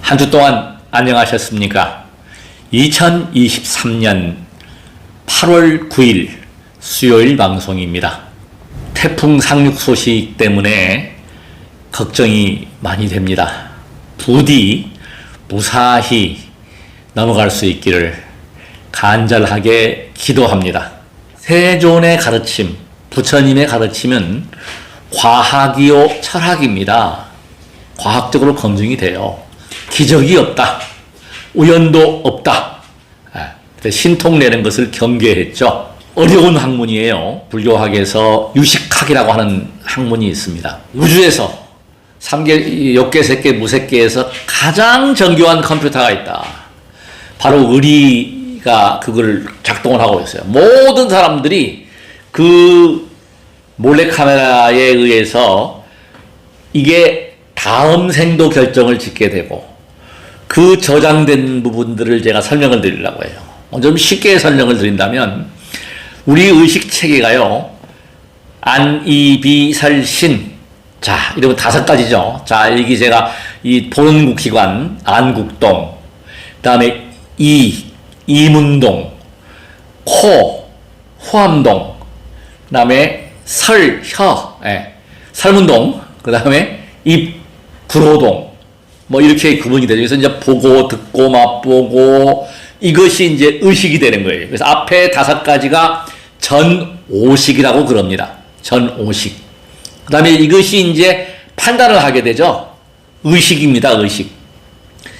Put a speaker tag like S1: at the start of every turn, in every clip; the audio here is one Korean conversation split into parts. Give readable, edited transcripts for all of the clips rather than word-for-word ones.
S1: 한 주 동안 안녕하셨습니까? 2023년 8월 9일 수요일 방송입니다. 태풍 상륙 소식 때문에 걱정이 많이 됩니다. 부디 무사히 넘어갈 수 있기를 간절하게 기도합니다. 세존의 가르침, 부처님의 가르침은 과학이요 철학입니다. 과학적으로 검증이 돼요. 기적이 없다. 우연도 없다. 신통내는 것을 경계했죠. 어려운 학문이에요. 불교학에서 유식학이라고 하는 학문이 있습니다. 우주에서 3개, 6개, 3개, 무색계에서 가장 정교한 컴퓨터가 있다. 바로 의리가 그걸 작동을 하고 있어요. 모든 사람들이 그 몰래카메라에 의해서 이게 다음 생도 결정을 짓게 되고 그 저장된 부분들을 제가 설명을 드리려고 해요. 좀 쉽게 설명을 드린다면 우리 의식체계가요. 안이비설신 자 이러면 5가지죠. 자 여기 제가 이 보는 국기관 안국동 그 다음에 이문동 코 후암동 그 다음에 설문동 그 다음에 입 구로동 뭐 이렇게 구분이 되죠. 그래서 이제 보고 듣고 맛보고 이것이 이제 의식이 되는 거예요. 그래서 앞에 5가지가 전오식이라고 그럽니다. 전오식. 그 다음에 이것이 이제 판단을 하게 되죠. 의식입니다. 의식.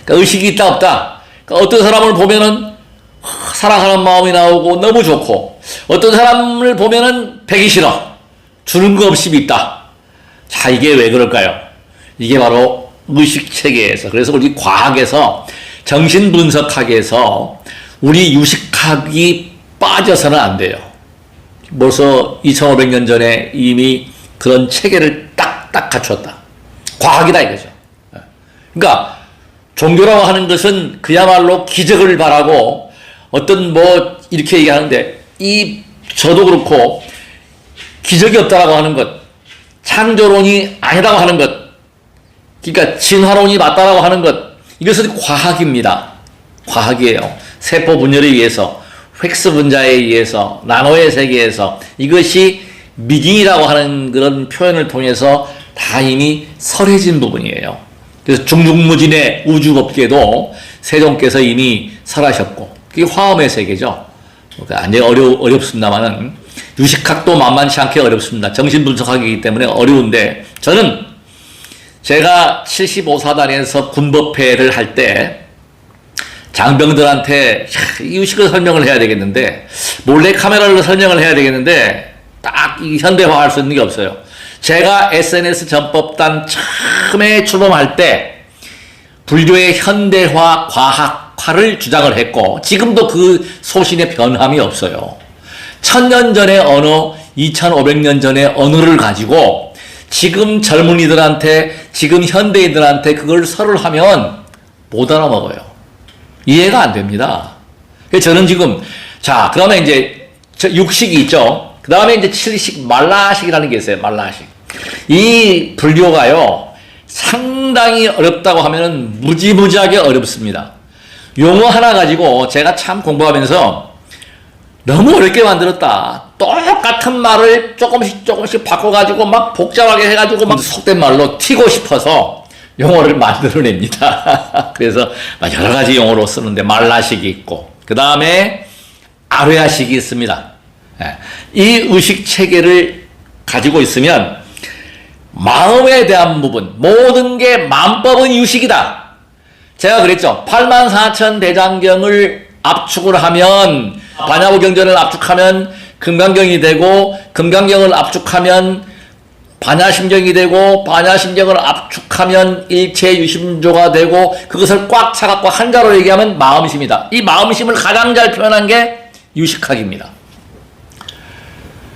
S1: 그러니까 의식이 있다 없다. 그러니까 어떤 사람을 보면은 사랑하는 마음이 나오고 너무 좋고 어떤 사람을 보면은 배기 싫어. 주는 거 없이 밉다. 자 이게 왜 그럴까요? 이게 바로 의식체계에서 그래서 우리 과학에서 정신분석학에서 우리 유식학이 빠져서는 안 돼요. 벌써 2500년 전에 이미 그런 체계를 딱딱 갖췄다. 과학이다 이거죠. 그러니까 종교라고 하는 것은 그야말로 기적을 바라고 어떤 뭐 이렇게 얘기하는데 저도 그렇고 기적이 없다라고 하는 것 창조론이 아니라고 하는 것 그러니까 진화론이 맞다라고 하는 것 이것은 과학입니다. 과학이에요. 세포 분열에 의해서 획스 분자에 의해서 나노의 세계에서 이것이 미징이라고 하는 그런 표현을 통해서 다 이미 설해진 부분이에요. 그래서 중중무진의 우주법계도 세종께서 이미 설하셨고 그게 화엄의 세계죠. 그러니까 어렵습니다만은 유식학도 만만치 않게 어렵습니다. 정신분석학이기 때문에 어려운데 저는 제가 75사단에서 군법회를 할 때 장병들한테 유식을 설명을 해야 되겠는데 몰래카메라로 설명을 해야 되겠는데 딱 현대화할 수 있는 게 없어요. 제가 SNS 전법단 처음에 출범할 때 불교의 현대화 과학화를 주장을 했고 지금도 그 소신의 변함이 없어요. 1000년 전의 언어 2500년 전의 언어를 가지고 지금 젊은이들한테 지금 현대인들한테 그걸 설을 하면 못 알아먹어요. 이해가 안 됩니다. 그래서 저는 지금 자 그다음에 이제 육식이 있죠. 그 다음에 이제 7식 말라식이라는 게 있어요. 말라식. 이 불교가요 상당히 어렵다고 하면은 무지무지하게 어렵습니다. 용어 하나 가지고 제가 참 공부하면서 너무 어렵게 만들었다. 똑같은 말을 조금씩 바꿔가지고 막 복잡하게 해가지고 막 속된 말로 튀고 싶어서 용어를 만들어냅니다. 그래서 여러 가지 용어로 쓰는데 말라식이 있고 그 다음에 아뢰아식이 있습니다. 이 의식 체계를 가지고 있으면 마음에 대한 부분 모든 게 만법은 유식이다. 제가 그랬죠. 84,000대장경을 압축을 하면 반야무경전을 압축하면 금강경이 되고 금강경을 압축하면 반야심경이 되고 반야심경을 압축하면 일체유심조가 되고 그것을 꽉 차갖고 한자로 얘기하면 마음심이다. 이 마음심을 가장 잘 표현한 게 유식학입니다.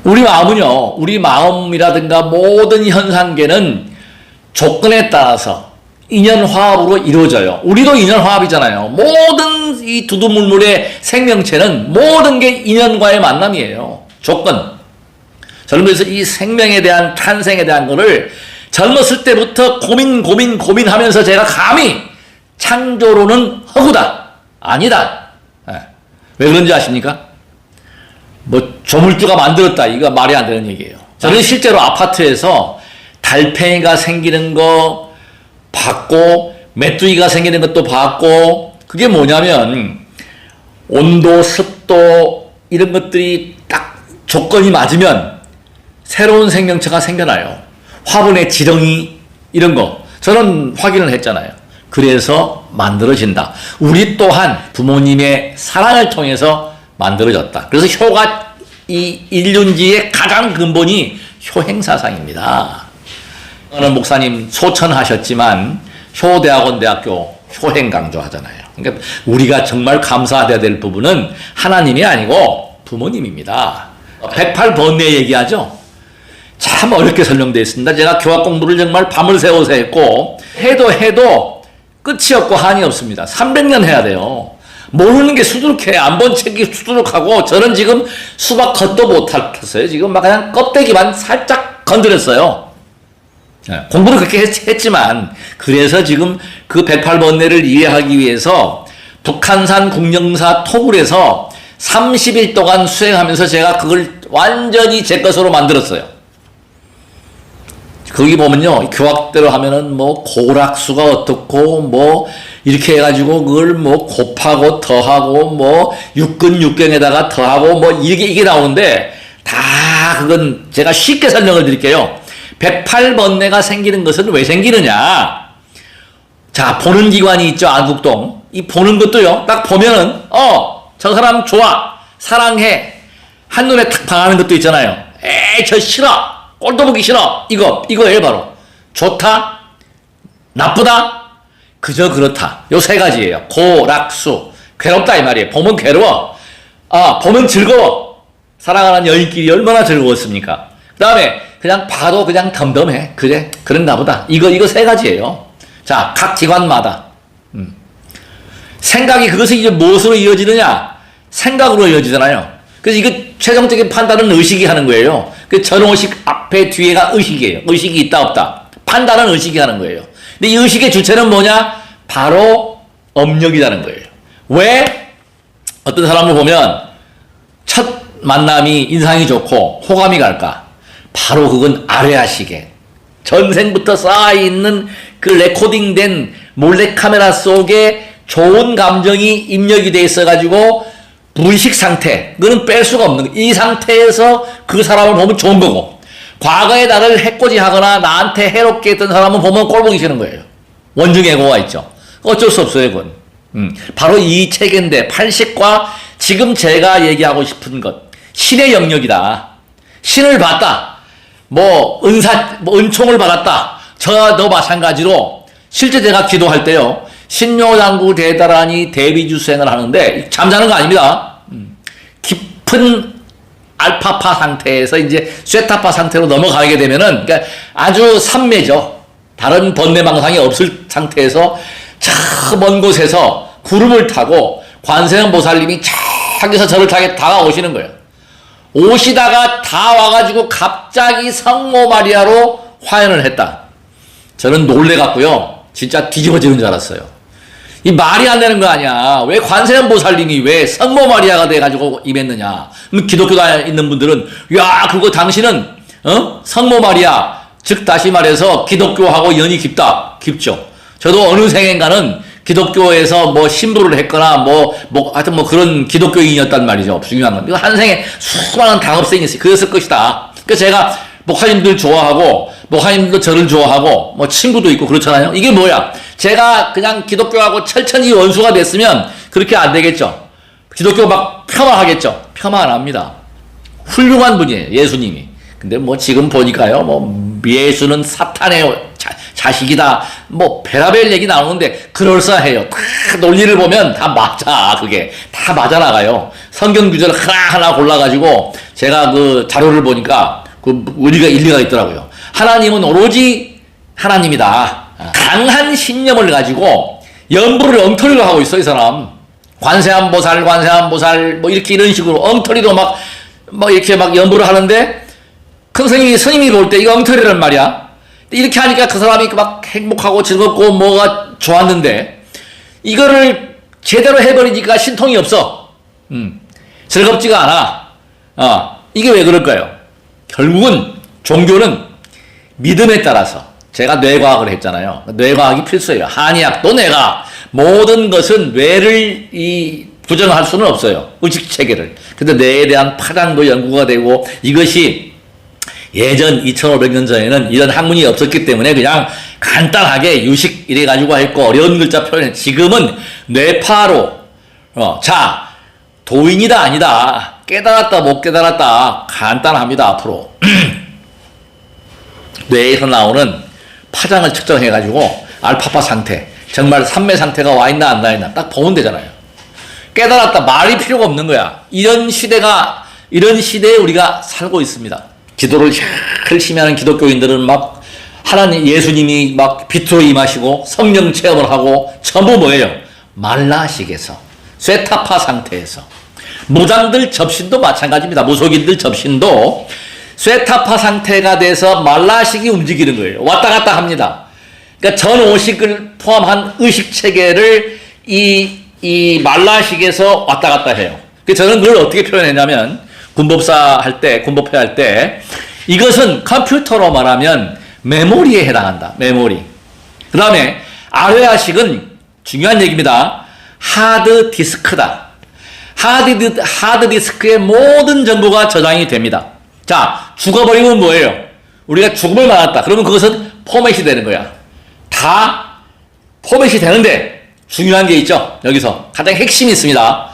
S1: 우리 마음은요, 우리 마음이라든가 모든 현상계는 조건에 따라서 인연화합으로 이루어져요. 우리도 인연화합이잖아요. 모든 이 두두물물의 생명체는 모든 게 인연과의 만남이에요. 조건. 저는 그래서 이 생명에 대한 탄생에 대한 거를 젊었을 때부터 고민하면서 제가 감히 창조로는 허구다. 아니다. 예. 왜 그런지 아십니까? 뭐 조물주가 만들었다. 이거 말이 안 되는 얘기예요. 저는 실제로 아파트에서 달팽이가 생기는 거 봤고 메뚜기가 생기는 것도 봤고 그게 뭐냐면 온도, 습도 이런 것들이 딱 조건이 맞으면 새로운 생명체가 생겨나요. 화분의 지렁이 이런 거 저는 확인을 했잖아요. 그래서 만들어진다. 우리 또한 부모님의 사랑을 통해서 만들어졌다. 그래서 효가 이 인륜지의 가장 근본이 효행사상입니다. 오늘 목사님 소천하셨지만 효대학원대학교 효행 강조하잖아요. 그러니까 우리가 정말 감사해야 될 부분은 하나님이 아니고 부모님입니다. 108번뇌 얘기하죠. 참 어렵게 설명되어 있습니다. 제가 교학 공부를 정말 밤을 새워서 했고 해도 끝이 없고 한이 없습니다. 300년 해야 돼요. 모르는 게 수두룩해. 안 본 책이 수두룩하고 저는 지금 수박 겉도 못 핥았어요. 지금 막 그냥 껍데기만 살짝 건드렸어요. 공부를 그렇게 했지만 그래서 지금 그 108번뇌를 이해하기 위해서 북한산 국영사 토굴에서 30일 동안 수행하면서 제가 그걸 완전히 제 것으로 만들었어요. 거기 보면요, 교학대로 하면은 뭐 고락수가 어떻고 뭐 이렇게 해가지고 그걸 뭐 곱하고 더하고 뭐 육근육경에다가 더하고 뭐 이게 나오는데 다 그건 제가 쉽게 설명을 드릴게요. 108번뇌가 생기는 것은 왜 생기느냐? 자, 보는 기관이 있죠, 안국동. 이 보는 것도요, 딱 보면은 저 사람 좋아, 사랑해, 한눈에 탁 반하는 것도 있잖아요. 에이, 저 싫어, 꼴도 보기 싫어, 이거예요 바로. 좋다, 나쁘다, 그저 그렇다. 요 세 가지예요. 고락수. 괴롭다 이 말이에요. 보면 괴로워, 보면 즐거워. 사랑하는 여인끼리 얼마나 즐거웠습니까? 그 다음에 그냥 봐도 그냥 덤덤해. 그래, 그런가 보다. 이거 세 가지예요. 자, 각 기관마다 생각이 그것이 이제 무엇으로 이어지느냐? 생각으로 이어지잖아요. 그래서 이거 최종적인 판단은 의식이 하는 거예요. 그 전의식 앞에 뒤에가 의식이에요. 의식이 있다 없다. 판단은 의식이 하는 거예요. 근데 이 의식의 주체는 뭐냐? 바로 업력이라는 거예요. 왜? 어떤 사람을 보면 첫 만남이 인상이 좋고 호감이 갈까? 바로 그건 아뢰아시게 전생부터 쌓아있는 그 레코딩된 몰래카메라 속에 좋은 감정이 입력이 돼 있어가지고 무의식 상태, 그거는 뺄 수가 없는 거예요. 이 상태에서 그 사람을 보면 좋은 거고, 과거에 나를 해코지하거나 나한테 해롭게 했던 사람은 보면 꼴보기 싫은 거예요. 원중애고가 있죠. 어쩔 수 없어요, 그건. 바로 이 체계인데, 80과 지금 제가 얘기하고 싶은 것, 신의 영역이다. 신을 봤다. 은총을 받았다. 저도 마찬가지로, 실제 제가 기도할 때요, 신묘장구 대다라니 대비주수행을 하는데 잠자는 거 아닙니다. 깊은 알파파 상태에서 이제 쇠타파 상태로 넘어가게 되면은 그러니까 아주 삼매죠. 다른 번뇌망상이 없을 상태에서 저 먼 곳에서 구름을 타고 관세음 보살님이 저기서 저를 향해 다가오시는 거예요. 오시다가 다 와가지고 갑자기 성모 마리아로 화연을 했다. 저는 놀래갖고요. 진짜 뒤집어지는 줄 알았어요. 이 말이 안 되는 거 아니야. 왜 관세음 보살님이 왜 성모 마리아가 돼가지고 임했느냐. 기독교에 있는 분들은 야 그거 당신은 성모 마리아 즉 다시 말해서 기독교하고 연이 깊죠. 저도 어느 생인가는 기독교에서 뭐 신부를 했거나 하여튼 그런 기독교인이었단 말이죠. 중요한 건 이거 한 생에 수많은 당업생이 그랬을 것이다. 그래서 제가 목사님들 좋아하고 목사님들도 저를 좋아하고 친구도 있고 그렇잖아요. 이게 뭐야? 제가 그냥 기독교하고 철천히 원수가 됐으면 그렇게 안 되겠죠. 기독교 막 폄하하겠죠. 폄하 안 합니다. 훌륭한 분이에요, 예수님이. 근데 지금 보니까요, 예수는 사탄의 자식이다. 베라벨 얘기 나오는데 그럴싸해요. 다 논리를 보면 다 맞아. 그게 다 맞아 나가요. 성경 구절 하나하나 골라가지고 제가 그 자료를 보니까 그 일리가 있더라고요. 하나님은 오로지 하나님이다. 강한 신념을 가지고 연부를 엉터리로 하고 있어, 이 사람. 관세음 보살 이렇게 이런 식으로 엉터리로 이렇게 연부를 하는데 큰 스님이 볼 때 이거 엉터리란 말이야. 이렇게 하니까 그 사람이 막 행복하고 즐겁고 뭐가 좋았는데 이거를 제대로 해버리니까 신통이 없어. 즐겁지가 않아. 이게 왜 그럴까요? 결국은 종교는 믿음에 따라서, 제가 뇌과학을 했잖아요. 뇌과학이 필수예요. 한의학도 뇌과학. 모든 것은 뇌를 부정할 수는 없어요. 의식체계를. 근데 뇌에 대한 파장도 연구가 되고, 이것이 예전 2500년 전에는 이런 학문이 없었기 때문에 그냥 간단하게 유식 이래가지고 했고, 어려운 글자 표현해. 지금은 뇌파로, 자, 도인이다 아니다, 깨달았다 못 깨달았다 간단합니다. 앞으로 뇌에서 나오는 파장을 측정해가지고 알파파 상태, 정말 삼매 상태가 와있나 안 와있나 딱 보면 되잖아요. 깨달았다 말이 필요가 없는 거야. 이런 시대에 우리가 살고 있습니다. 기도를 열심히 하는 기독교인들은 막 하나님 예수님이 막 빛으로 임하시고 성령 체험을 하고 전부 뭐예요? 말라식에서, 쇠타파 상태에서. 무당들 접신도 마찬가지입니다. 무속인들 접신도 쇠타파 상태가 돼서 말라식이 움직이는 거예요. 왔다 갔다 합니다. 그러니까 전오식을 포함한 의식체계를 이 말라식에서 왔다 갔다 해요. 그래서 저는 그걸 어떻게 표현했냐면, 군법사 할 때, 군법회 할 때, 이것은 컴퓨터로 말하면 메모리에 해당한다. 메모리. 그 다음에 아뢰아식은 중요한 얘기입니다. 하드 디스크다. 하드 디스크에 모든 정보가 저장이 됩니다. 자, 죽어버리면 뭐예요? 우리가 죽음을 맞았다. 그러면 그것은 포맷이 되는 거야. 다 포맷이 되는데 중요한 게 있죠. 여기서 가장 핵심이 있습니다.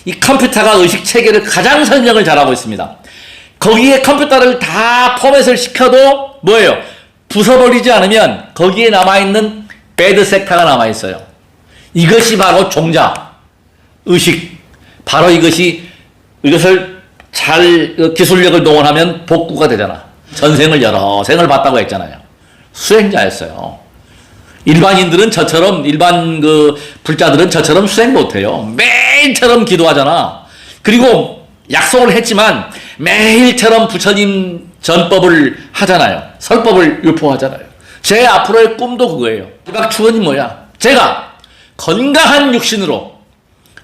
S1: 이 컴퓨터가 의식체계를 가장 선정을 잘하고 있습니다. 거기에 컴퓨터를 다 포맷을 시켜도 뭐예요? 부숴버리지 않으면 거기에 남아있는 배드 섹터가 남아있어요. 이것이 바로 종자, 의식. 바로 이것을 잘 기술력을 동원하면 복구가 되잖아. 전생을 여러 생을 봤다고 했잖아요. 수행자였어요. 일반인들은 저처럼, 일반 불자들은 저처럼 수행 못해요. 매일처럼 기도하잖아. 그리고 약속을 했지만 매일처럼 부처님 전법을 하잖아요. 설법을 유포하잖아요. 제 앞으로의 꿈도 그거예요. 마지막 축원이 뭐야? 제가 건강한 육신으로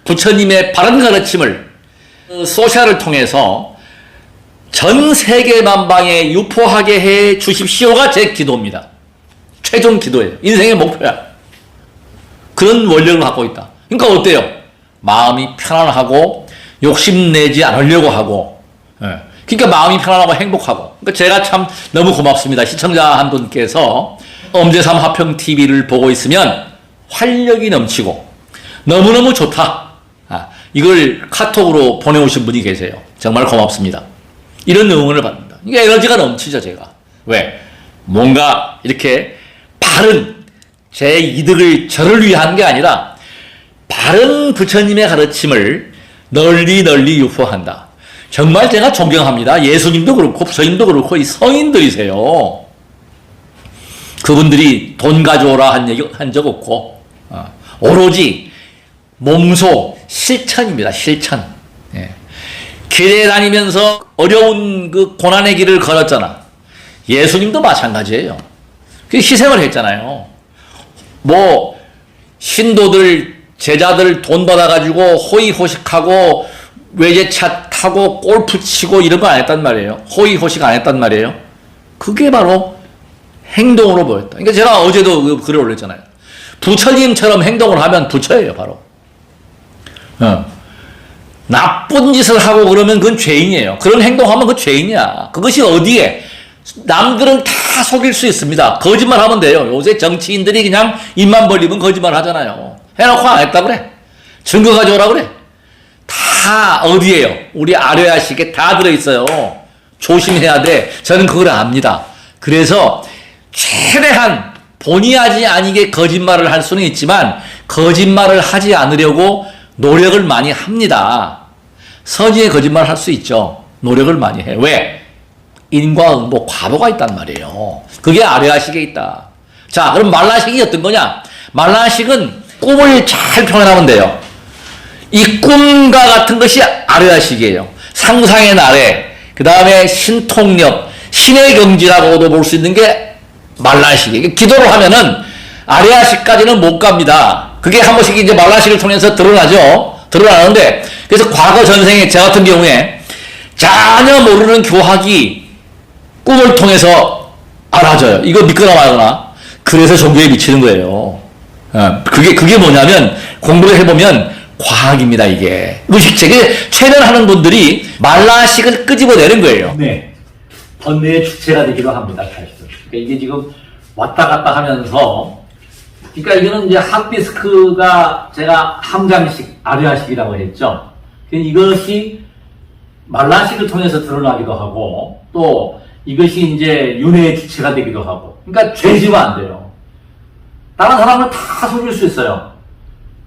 S1: 부처님의 바른 가르침을 소셜을 통해서 전 세계 만방에 유포하게 해 주십시오가 제 기도입니다. 최종 기도예요. 인생의 목표야. 그런 원력을 갖고 있다. 그러니까 어때요? 마음이 편안하고 욕심내지 않으려고 하고, 그러니까 마음이 편안하고 행복하고. 그러니까 제가 참 너무 고맙습니다. 시청자 한 분께서 엄제삼 화평TV를 보고 있으면 활력이 넘치고 너무너무 좋다, 이걸 카톡으로 보내오신 분이 계세요. 정말 고맙습니다. 이런 응원을 받는다. 이게 에너지가 넘치죠, 제가. 왜? 뭔가 이렇게 바른 제 이득을 저를 위한 게 아니라 바른 부처님의 가르침을 널리 유포한다. 정말 제가 존경합니다. 예수님도 그렇고 부처님도 그렇고 이 성인들이세요. 그분들이 돈 가져오라 한 적 없고, 오로지 몸소 실천입니다. 실천. 예. 길에 다니면서 어려운 그 고난의 길을 걸었잖아. 예수님도 마찬가지예요. 그 희생을 했잖아요. 뭐 신도들, 제자들 돈 받아가지고 호의호식하고 외제차 타고 골프 치고 이런 거 안 했단 말이에요. 호의호식 안 했단 말이에요. 그게 바로 행동으로 보였다. 그러니까 제가 어제도 글을 올렸잖아요. 부처님처럼 행동을 하면 부처예요, 바로. 나쁜 짓을 하고 그러면 그건 죄인이에요. 그런 행동하면 그건 죄인이야. 그것이 어디에? 남들은 다 속일 수 있습니다. 거짓말 하면 돼요. 요새 정치인들이 그냥 입만 벌리면 거짓말 하잖아요. 해놓고 안 했다 그래. 증거 가져오라 그래. 다 어디에요? 우리 아뢰아식에 다 들어있어요. 조심해야 돼. 저는 그걸 압니다. 그래서 최대한 본의 아니게 거짓말을 할 수는 있지만 거짓말을 하지 않으려고 노력을 많이 합니다. 선의의 거짓말 할 수 있죠. 노력을 많이 해. 왜? 인과응보, 과보가 있단 말이에요. 그게 아뢰아식에 있다. 자, 그럼 말라식이 어떤 거냐? 말라식은 꿈을 잘 표현하면 돼요. 이 꿈과 같은 것이 아뢰아식이에요. 상상의 나래, 그 다음에 신통력, 신의 경지라고도 볼 수 있는 게 말라식이에요. 기도를 하면은 아뢰아식까지는 못 갑니다. 그게 한 번씩 이제 말라식을 통해서 드러나죠. 드러나는데, 그래서 과거 전생에 저 같은 경우에 전혀 모르는 교학이 꿈을 통해서 알아져요. 이거 믿거나 말거나. 그래서 종교에 미치는 거예요. 그게 뭐냐면, 공부를 해보면 과학입니다, 이게. 의식체계, 최면하는 분들이 말라식을 끄집어내는 거예요. 네. 번뇌의 주체가 되기도 합니다, 사실은. 그러니까 이게 지금 왔다 갔다 하면서, 그러니까 이거는 이제 하드디스크가 제가 함장식, 아류아식이라고 했죠. 이것이 말라식을 통해서 드러나기도 하고, 또 이것이 이제 윤회의 주체가 되기도 하고, 그러니까 죄지면 안 돼요. 다른 사람은 다 속일 수 있어요.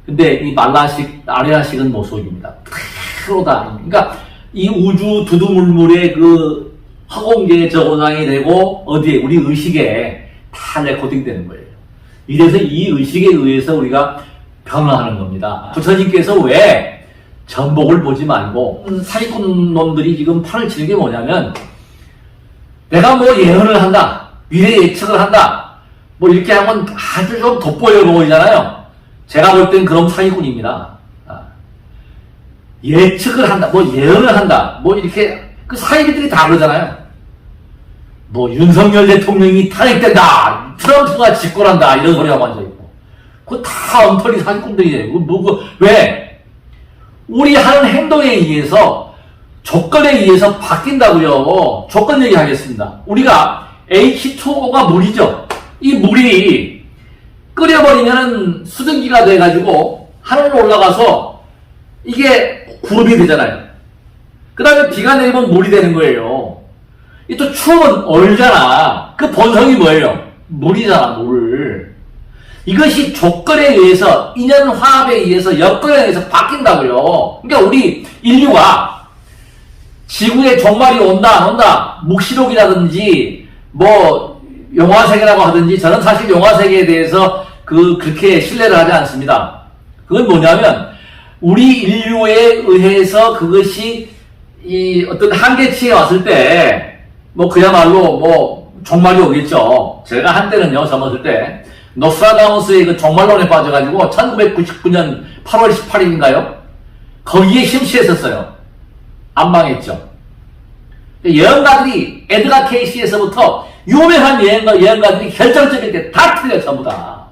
S1: 근데 이 말라식, 아류아식은 못 속입니다. 그대로다. 그러니까 이 우주 두두물물의 그 허공계의 저고장이 되고, 어디에? 우리 의식에 다 레코딩 되는 거예요. 이래서 이 의식에 의해서 우리가 변화하는 겁니다. 부처님께서 왜 전복을 보지 말고 사기꾼 놈들이 지금 판을 치는 게 뭐냐면, 내가 뭐 예언을 한다, 미래 예측을 한다, 뭐 이렇게 하면 아주 좀 돋보여 보이잖아요. 제가 볼 땐 그런 사기꾼입니다. 예측을 한다, 뭐 예언을 한다, 뭐 이렇게 그 사기들이 다 그러잖아요. 뭐 윤석열 대통령이 탄핵된다, 트럼프가 집권한다, 이런 소리 하고 앉아있고, 그거 다 엉터리 사기꾼들이에요. 왜? 우리 하는 행동에 의해서, 조건에 의해서 바뀐다고요. 조건 얘기하겠습니다. 우리가 H2O가 물이죠. 이 물이 끓여버리면 수증기가 돼가지고 하늘로 올라가서 이게 구름이 되잖아요. 그 다음에 비가 내리면 물이 되는 거예요. 이 또 추우면 얼잖아. 그 본성이 뭐예요? 물이잖아, 물. 이것이 조건에 의해서, 인연 화합에 의해서, 여건에 의해서 바뀐다고요. 그러니까 우리 인류가 지구에 종말이 온다, 안 온다, 묵시록이라든지, 뭐, 영화세계라고 하든지, 저는 사실 영화세계에 대해서 그렇게 신뢰를 하지 않습니다. 그건 뭐냐면, 우리 인류에 의해서 그것이 이 어떤 한계치에 왔을 때, 뭐 그야말로 뭐 종말이 오겠죠. 제가 한때는요, 젊었을 때 노스트라다무스의 그 종말론에 빠져가지고 1999년 8월 18일인가요? 거기에 심취했었어요. 안 망했죠. 예언가들이 에드가 케이시에서부터 유명한 예언가들이 결정적일 때 다 틀려, 전부 다.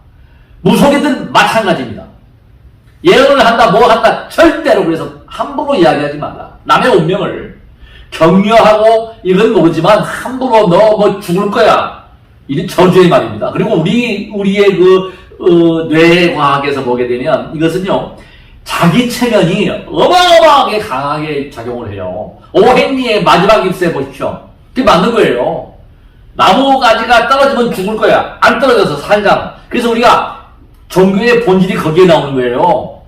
S1: 무속인들은 마찬가지입니다. 예언을 한다, 뭐 한다, 절대로. 그래서 함부로 이야기하지 말라. 남의 운명을 격려하고, 이건 모르지만 함부로 너 뭐 죽을 거야, 이런 저주의 말입니다. 그리고 우리의 뇌과학에서 보게 되면 이것은요, 자기 체면이 어마어마하게 강하게 작용을 해요. 오헨리의 마지막 입새 보십시오. 그게 맞는 거예요. 나무가지가 떨어지면 죽을 거야. 안 떨어져서 살잖아. 그래서 우리가 종교의 본질이 거기에 나오는 거예요.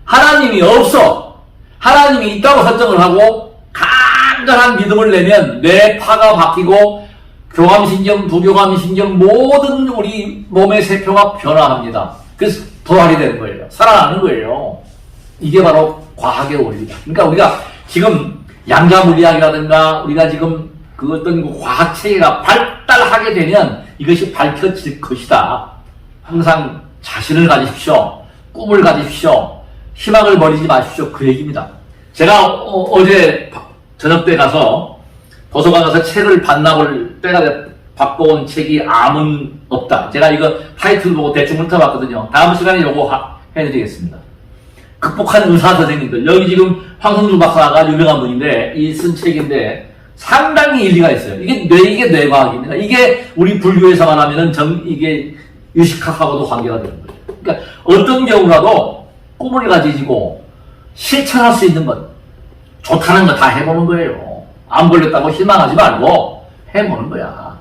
S1: 하나님이 없어. 하나님이 있다고 설정을 하고 간절한 믿음을 내면 뇌파가 바뀌고 교감신경, 부교감신경 모든 우리 몸의 세포가 변화합니다. 그래서 부활이 되는 거예요. 살아나는 거예요. 이게 바로 과학의 원리다. 그러니까 우리가 지금 양자물리학이라든가 우리가 지금 그 어떤 과학체계가 발달하게 되면 이것이 밝혀질 것이다. 항상 자신을 가지십시오. 꿈을 가지십시오. 희망을 버리지 마십시오. 그 얘기입니다. 제가 어제 저녁 때 가서 도서관 가서 책을 반납을 받고 온 책이 암은 없다. 제가 이거 타이틀 보고 대충 훑어봤거든요. 다음 시간에 요거 해드리겠습니다. 극복한 의사 선생님들. 여기 지금 황성주 박사가 유명한 분인데 이 쓴 책인데 상당히 일리가 있어요. 이게 뇌과학입니다. 이게 우리 불교에서 말하면은 이게 유식학하고도 관계가 되는 거예요. 그러니까 어떤 경우라도 꿈을 가지고 실천할 수 있는 것, 좋다는 거 다 해보는 거예요. 안 걸렸다고 실망하지 말고 해보는 거야.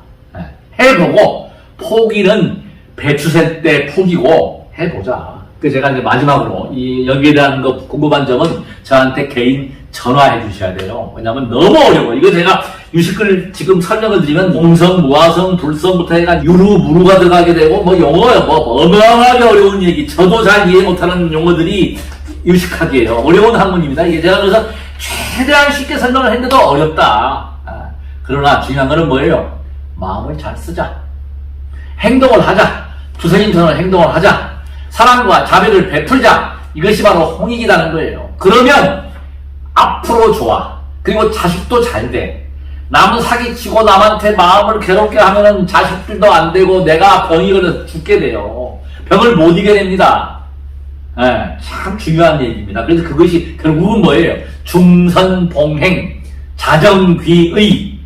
S1: 해보고 포기는 배추새 때 포기고 해보자. 그래서 제가 이제 마지막으로 여기에 대한 거 궁금한 점은 저한테 개인 전화해 주셔야 돼요. 왜냐면 너무 어려워요. 이거 제가 유식을 지금 설명을 드리면 공성, 무화성, 불성부터 해가 유루, 무루가 들어가게 되고 뭐 용어요. 뭐 어마어마하게 어려운 얘기. 저도 잘 이해 못하는 용어들이 유식학이에요. 어려운 학문입니다. 이게 제가 그래서 최대한 쉽게 설명을 했는데도 어렵다. 그러나 중요한 거는 뭐예요? 마음을 잘 쓰자. 행동을 하자. 부처님처럼 행동을 하자. 사랑과 자비를 베풀자. 이것이 바로 홍익이라는 거예요. 그러면 앞으로 좋아. 그리고 자식도 잘 돼. 남 사기치고 남한테 마음을 괴롭게 하면은 자식들도 안 되고 내가 병이 걸려서 죽게 돼요. 병을 못 이겨냅니다. 예, 참 중요한 얘기입니다. 그래서 그것이 결국은 뭐예요? 중선봉행, 자정귀의,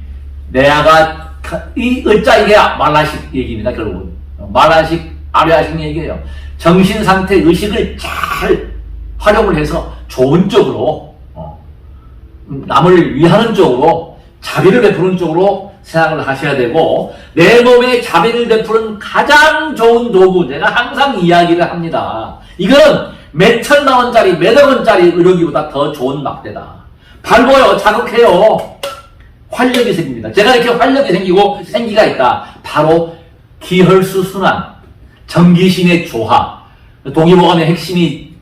S1: 내가 이 을자 이게 말라식 얘기입니다. 결국은 말라식, 아뢰하식 얘기예요. 정신상태 의식을 잘 활용을 해서 좋은 쪽으로 남을 위하는 쪽으로 자비를 베푸는 쪽으로 생각을 하셔야 되고, 내 몸에 자비를 베푸는 가장 좋은 도구, 내가 항상 이야기를 합니다. 이거는 몇 천만 원짜리, 몇억 원짜리 의료기보다 더 좋은 막대다. 밝아요, 자극해요, 활력이 생깁니다. 제가 이렇게 활력이 생기고 생기가 있다. 바로 기혈수 순환, 정기신의 조화. 동의보감의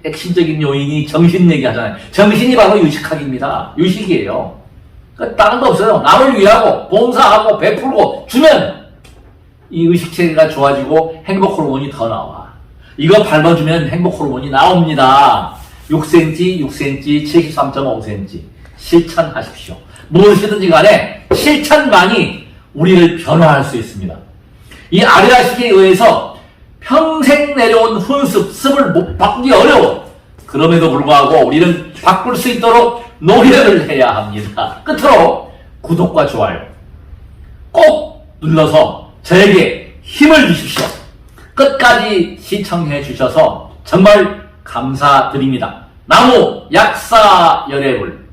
S1: 핵심적인 요인이 정신 얘기하잖아요. 정신이 바로 유식학입니다. 유식이에요. 다른 거 없어요. 남을 위하고 봉사하고 베풀고 주면 이 의식체계가 좋아지고 행복 호르몬이 더 나와. 이거 밟아주면 행복 호르몬이 나옵니다. 6cm, 6cm, 73.5cm 실천하십시오. 무엇이든지 간에 실천만이 우리를 변화할 수 있습니다. 이 아뢰아식에 의해서 평생 내려온 훈습, 습을 바꾸기 어려워. 그럼에도 불구하고 우리는 바꿀 수 있도록 노력을 해야 합니다. 끝으로 구독과 좋아요 꼭 눌러서 저에게 힘을 주십시오. 끝까지 시청해 주셔서 정말 감사드립니다. 나무 약사 열애물